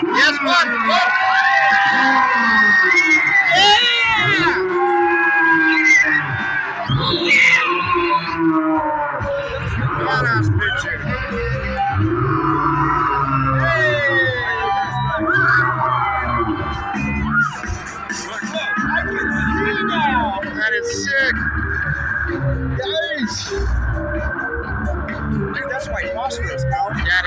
Yes, one. Go. Badass picture. I can see now. That is sick. Nice. Dude, that's white phosphorus, bro. That